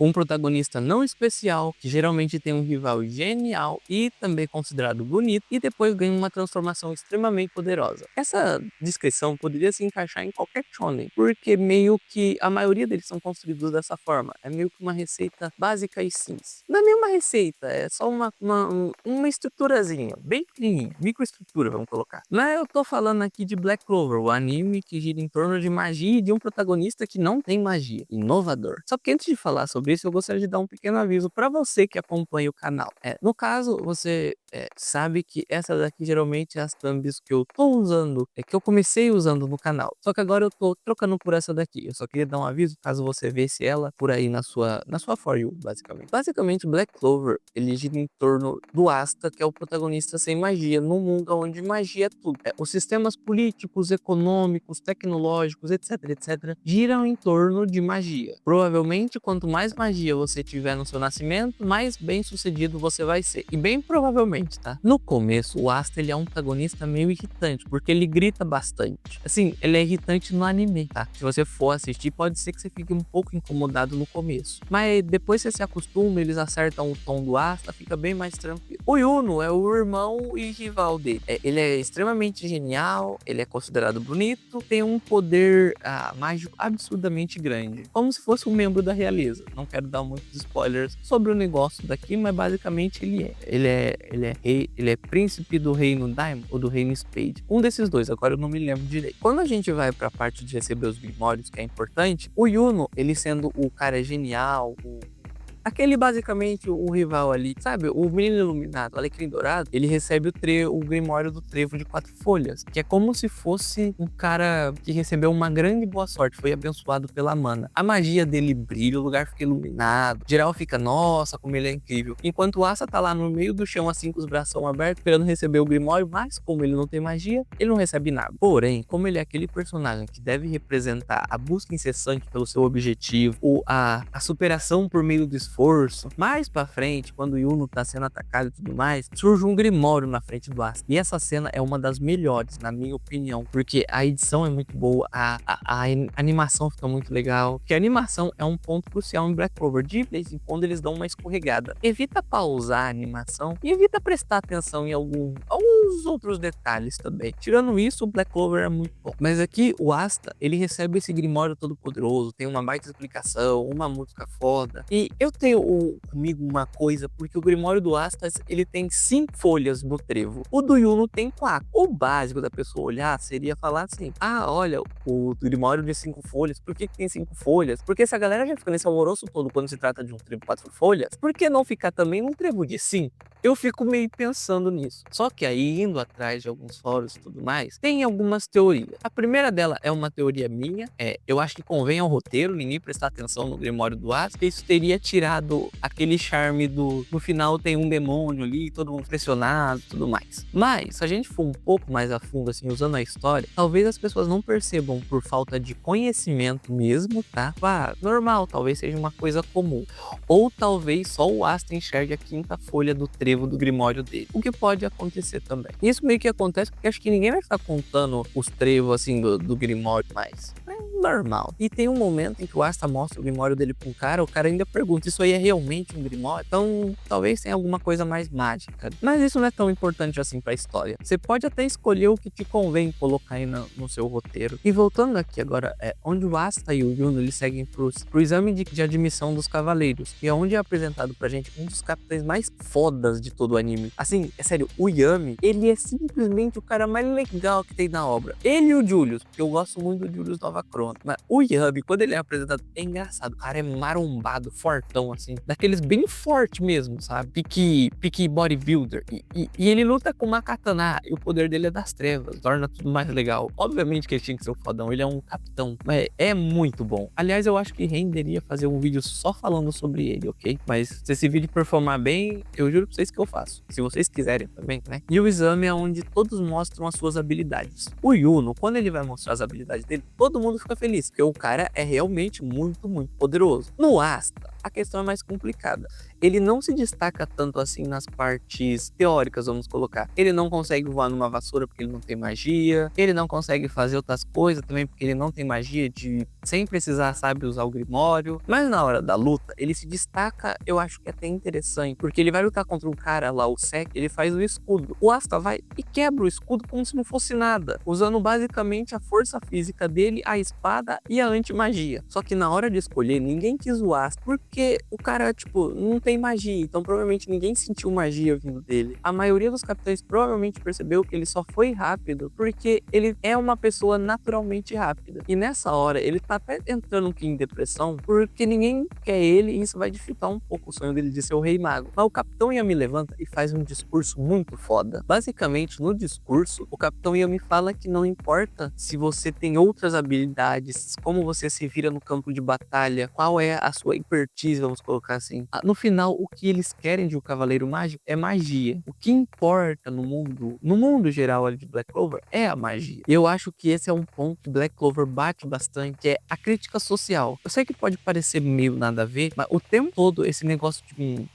um protagonista não especial, que geralmente tem um rival genial e também considerado bonito, e depois ganha uma transformação extremamente poderosa. Essa descrição poderia se encaixar em qualquer shonen, porque meio que a maioria deles são construídos dessa forma. É meio que uma receita básica e simples. Não é nem uma receita, é só uma estruturazinha, bem pequenininha, microestrutura, vamos colocar. Mas eu tô falando aqui de Black Clover, o anime que gira em torno de magia e de um protagonista que não tem magia. Inovador. Só que antes de falar sobre isso, eu gostaria de dar um pequeno aviso para você que acompanha o canal. No caso, você sabe que essa daqui geralmente é as thumbs que eu tô usando, que eu comecei usando no canal. Só que agora eu tô trocando por essa daqui. Eu só queria dar um aviso caso você visse ela por aí na sua For You, basicamente. Basicamente, Black Clover, ele gira em torno do Asta, que é o protagonista sem magia, num mundo onde magia é tudo. Os sistemas políticos, econômicos, tecnológicos, etc, etc, giram em torno de magia. Provavelmente, quanto mais magia você tiver no seu nascimento, mais bem sucedido você vai ser. E bem provavelmente, tá? No começo, o Asta, ele é um protagonista meio irritante, porque ele grita bastante. Assim, ele é irritante no anime, tá? Se você for assistir, pode ser que você fique um pouco incomodado no começo. Mas depois você se acostuma, eles acertam o tom do Asta, fica bem mais tranquilo. O Yuno é o irmão e rival dele. Ele é extremamente genial, ele é considerado bonito, tem um poder mágico absurdamente grande. Como se fosse um membro da realeza. Não quero dar muitos spoilers sobre o negócio daqui, mas basicamente ele é. Ele é príncipe do reino Daimon ou do reino Spade. Um desses dois, agora eu não me lembro direito. Quando a gente vai pra parte de receber os grimórios, que é importante, o Yuno, ele sendo o cara genial, aquele basicamente o rival ali, sabe? O menino iluminado, o Alecrim Dourado, ele recebe o Grimório do Trevo de 4 folhas, que é como se fosse um cara que recebeu uma grande boa sorte, foi abençoado pela mana. A magia dele brilha, o lugar fica iluminado, geral fica, nossa, como ele é incrível. Enquanto o Asa tá lá no meio do chão, assim, com os braços abertos, esperando receber o Grimório, mas como ele não tem magia, ele não recebe nada. Porém, como ele é aquele personagem que deve representar a busca incessante pelo seu objetivo, a superação por meio do esforço. Mais pra frente, quando o Yuno tá sendo atacado e tudo mais, surge um Grimório na frente do Asta. E essa cena é uma das melhores, na minha opinião, porque a edição é muito boa, a animação fica muito legal, que a animação é um ponto crucial em Black Clover. De vez em quando eles dão uma escorregada. Evita pausar a animação e evita prestar atenção em alguns outros detalhes também. Tirando isso, o Black Clover é muito bom. Mas aqui, o Asta, ele recebe esse Grimório todo poderoso, tem uma baita explicação, uma música foda. E eu tenho comigo uma coisa, porque o Grimório do Asta, ele tem 5 folhas no trevo. O do Yuno tem 4. O básico da pessoa olhar seria falar assim, olha, o Grimório de 5 folhas, por que tem 5 folhas? Porque se a galera já fica nesse alvoroço todo quando se trata de um trevo de 4 folhas, por que não ficar também num trevo de 5? Eu fico meio pensando nisso. Só que aí, indo atrás de alguns fóruns e tudo mais, tem algumas teorias. A primeira dela é uma teoria minha. Eu acho que convém ao roteiro ninguém prestar atenção no Grimório do Asta, porque isso teria tirado aquele charme no final tem um demônio ali, todo mundo pressionado e tudo mais. Mas, se a gente for um pouco mais a fundo, assim, usando a história, talvez as pessoas não percebam por falta de conhecimento mesmo, tá? Normal, talvez seja uma coisa comum. Ou talvez só o Asta enxergue a 5ª folha do trevo do Grimório dele. O que pode acontecer também. Isso meio que acontece porque acho que ninguém vai ficar contando os trevos, assim, do Grimório mais. É normal. E tem um momento em que o Asta mostra o Grimório dele pra um cara, o cara ainda pergunta, isso aí é realmente um Grimório? Então, talvez tenha alguma coisa mais mágica. Mas isso não é tão importante assim pra história. Você pode até escolher o que te convém colocar aí no seu roteiro. E voltando aqui agora, onde o Asta e o Yuno, eles seguem pro exame de admissão dos cavaleiros. E é onde é apresentado pra gente um dos capitães mais fodas de todo o anime. Assim, é sério, o Yami, ele é simplesmente o cara mais legal que tem na obra. Ele e o Julius, porque eu gosto muito do Julius Nova Crona. Mas o Yami, quando ele é apresentado, é engraçado. O cara é marombado, fortão, assim. Daqueles bem forte mesmo, sabe? Pique bodybuilder. E ele luta com uma katana. E o poder dele é das trevas. Torna tudo mais legal. Obviamente que ele tinha que ser um fodão. Ele é um capitão. Mas é muito bom. Aliás, eu acho que renderia fazer um vídeo só falando sobre ele, ok? Mas se esse vídeo performar bem, eu juro pra vocês que eu faço. Se vocês quiserem também, né? E o exame é onde todos mostram as suas habilidades. O Yuno, quando ele vai mostrar as habilidades dele, todo mundo fica feliz. Porque o cara é realmente muito, muito poderoso. No Asta, a questão é mais complicada. ele não se destaca tanto assim nas partes teóricas, vamos colocar. Ele não consegue voar numa vassoura porque ele não tem magia, ele não consegue fazer outras coisas também porque ele não tem magia sem precisar, sabe, usar o Grimório. Mas na hora da luta, ele se destaca, eu acho que é até interessante, porque ele vai lutar contra um cara lá, o Sek, ele faz o escudo. O Asta vai e quebra o escudo como se não fosse nada, usando basicamente a força física dele, a espada e a anti-magia. Só que na hora de escolher, ninguém quis o Asta, porque o cara, tipo, não tem magia, então provavelmente ninguém sentiu magia vindo dele. A maioria dos capitães provavelmente percebeu que ele só foi rápido porque ele é uma pessoa naturalmente rápida. E nessa hora, ele tá até entrando um pouquinho em depressão, porque ninguém quer ele e isso vai dificultar um pouco o sonho dele de ser o Rei Mago. Mas o Capitão Yami levanta e faz um discurso muito foda. Basicamente, no discurso, o Capitão Yami fala que não importa se você tem outras habilidades, como você se vira no campo de batalha, qual é a sua expertise, vamos colocar assim. No final, o que eles querem de um Cavaleiro Mágico é magia. O que importa no mundo geral ali de Black Clover é a magia. Eu acho que esse é um ponto que Black Clover bate bastante, que é a crítica social. Eu sei que pode parecer meio nada a ver, mas o tempo todo esse negócio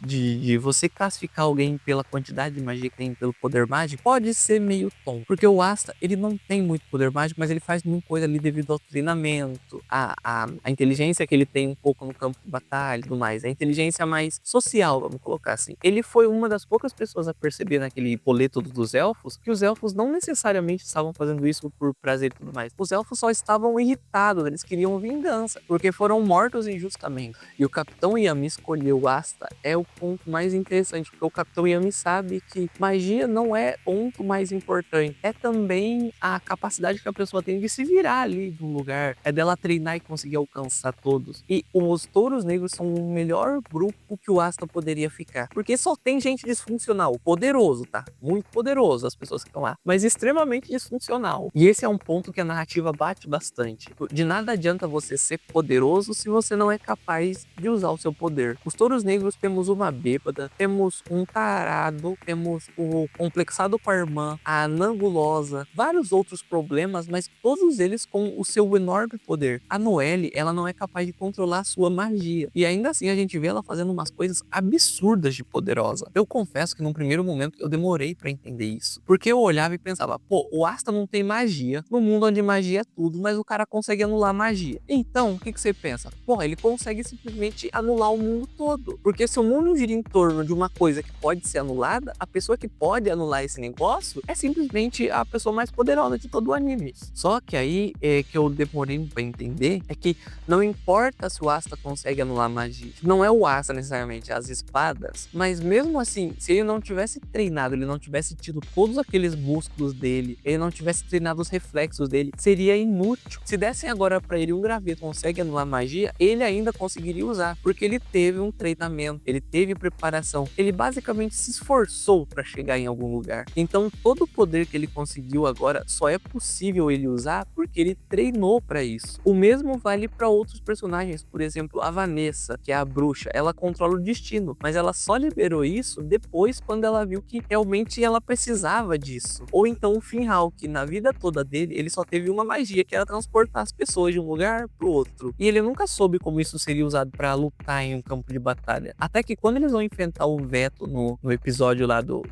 de você classificar alguém pela quantidade de magia que tem, pelo poder mágico, pode ser meio tonto. Porque o Asta, ele não tem muito poder mágico, mas ele faz muita coisa ali devido ao treinamento, a inteligência que ele tem um pouco no campo de batalha e tudo mais. A inteligência mais social, vamos colocar assim. Ele foi uma das poucas pessoas a perceber naquele boleto dos elfos que os elfos não necessariamente estavam fazendo isso por prazer e tudo mais. Os elfos só estavam irritados, eles queriam vingança, porque foram mortos injustamente. E o Capitão Yami escolheu o Asta é o ponto mais interessante, porque o Capitão Yami sabe que magia não é o ponto mais importante, é também a capacidade que a pessoa tem de se virar ali no lugar, é dela treinar e conseguir alcançar todos. E os Touros Negros são o melhor grupo que o Asta poderia ficar, porque só tem gente disfuncional, poderoso, tá? Muito poderoso as pessoas que estão lá, mas extremamente disfuncional. E esse é um ponto que a narrativa bate bastante. De nada adianta você ser poderoso se você não é capaz de usar o seu poder. Os Touros Negros temos uma bêbada, temos um tarado, temos o complexado com a irmã, a anangulosa, vários outros problemas, mas todos eles com o seu enorme poder. A Noelle, ela não é capaz de controlar a sua magia. E ainda assim a gente vê ela fazendo umas coisas absurdas de poderosa. Eu confesso que num primeiro momento eu demorei pra entender isso. Porque eu olhava e pensava, pô, o Asta não tem magia, no mundo onde magia é tudo, mas o cara consegue anular magia. Então, o que você pensa? Pô, ele consegue simplesmente anular o mundo todo. Porque se o mundo gira em torno de uma coisa que pode ser anulada, a pessoa que pode anular esse negócio é simplesmente a pessoa mais poderosa de todo o anime. Só que aí que eu demorei pra entender é que não importa se o Asta consegue anular magia. Não é o Asta necessariamente, as espadas. Mas mesmo assim, se ele não tivesse treinado, ele não tivesse tido todos aqueles músculos dele, ele não tivesse treinado os reflexos dele, seria inútil. Se dessem agora pra ele um graveto consegue anular magia, ele ainda conseguiria usar, porque ele teve um treinamento, ele teve preparação, ele basicamente se esforçou pra chegar em algum lugar. Então todo o poder que ele conseguiu agora só é possível ele usar porque ele treinou pra isso. O mesmo vale pra outros personagens, por exemplo, a Vanessa, que é a bruxa, ela controla o destino, mas ela só liberou isso depois quando ela viu que realmente ela precisava disso. Ou então o Finral, que na vida toda dele, ele só teve uma magia, que era transportar as pessoas de um lugar pro outro. E ele nunca soube como isso seria usado pra lutar em um campo de batalha. Até que quando eles vão enfrentar o Veto no episódio lá do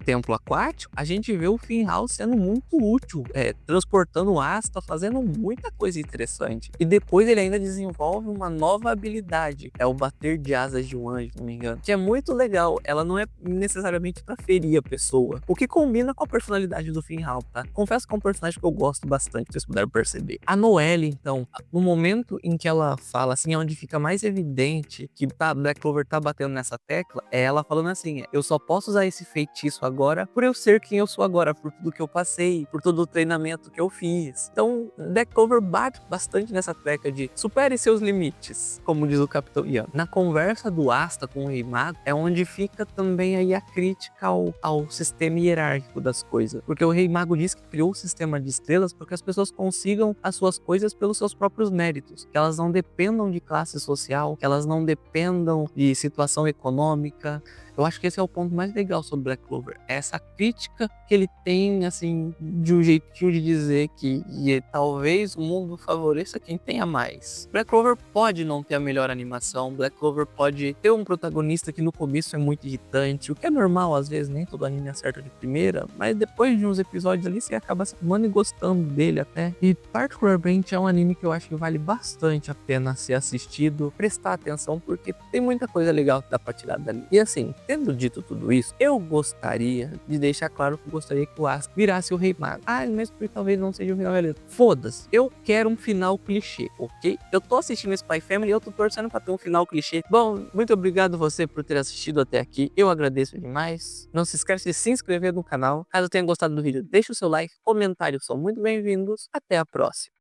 Templo Aquático, a gente vê o Finral sendo muito útil, transportando o Asta, fazendo muita coisa interessante. E depois ele ainda desenvolve uma nova habilidade, é o bater de asas de um anjo, se não me engano, que é muito legal. Ela não é necessariamente pra ferir a pessoa, o que combina com a personalidade do Finral, tá? Confesso que é um personagem que eu gosto bastante, vocês puderam perceber. A Noelle, então, no momento em que ela fala assim, é onde fica mais evidente que Black Clover tá batendo nessa tecla, é ela falando assim, eu só posso usar esse feitiço agora por eu ser quem eu sou agora, por tudo que eu passei, por todo o treinamento que eu fiz. Então, Black Clover bate bastante nessa tecla de supere seus limites, como diz o Capitão Ian. Na conversa do Asta com o Rei Mago, é onde fica também aí a crítica ao sistema hierárquico das coisas. Porque o Rei Mago diz que criou o sistema de estrelas porque as pessoas consigam as suas coisas pelos seus próprios méritos, que elas não dependam de classe social, que elas não dependam de situação econômica. Eu acho que esse é o ponto mais legal sobre Black Clover. É essa crítica que ele tem, assim, de um jeitinho de dizer que talvez o mundo favoreça quem tenha mais. Black Clover pode não ter a melhor animação, Black Clover pode ter um protagonista que no começo é muito irritante, o que é normal, às vezes nem todo anime acerta de primeira, mas depois de uns episódios ali você acaba se amando e gostando dele até. E particularmente é um anime que eu acho que vale bastante a pena ser assistido, prestar atenção, porque tem muita coisa legal que dá pra tirar dali. E assim, tendo dito tudo isso, eu gostaria de deixar claro que eu gostaria que o Asuka virasse o Rei Mago. Ah, mas talvez não seja o final beleza. Foda-se, eu quero um final clichê, ok? Eu tô assistindo Spy Family e eu tô torcendo pra ter um final clichê. Bom, muito obrigado você por ter assistido até aqui, eu agradeço demais. Não se esquece de se inscrever no canal. Caso tenha gostado do vídeo, deixa o seu like, comentários são muito bem-vindos. Até a próxima.